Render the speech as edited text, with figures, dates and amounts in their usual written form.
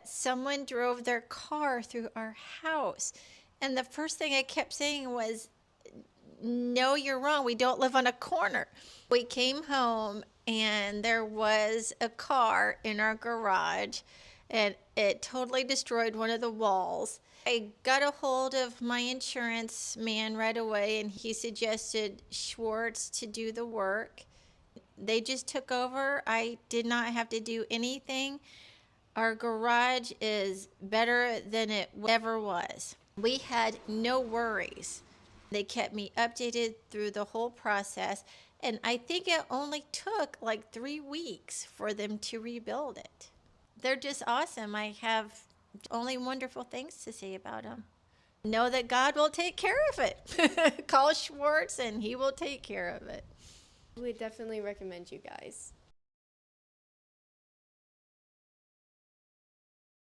Someone drove their car through our house. And the first thing I kept saying was, no, you're wrong. We don't live on a corner. We came home and there was a car in our garage and it totally destroyed one of the walls. I got a hold of my insurance man right away and he suggested Schwartz to do the work. They just took over. I did not have to do anything. Our garage is better than it ever was. We had no worries. They kept me updated through the whole process, and I think it only took like 3 weeks for them to rebuild it. They're just awesome. I have only wonderful things to say about them. Know that God will take care of it. Call Schwartz and he will take care of it. We definitely recommend you guys.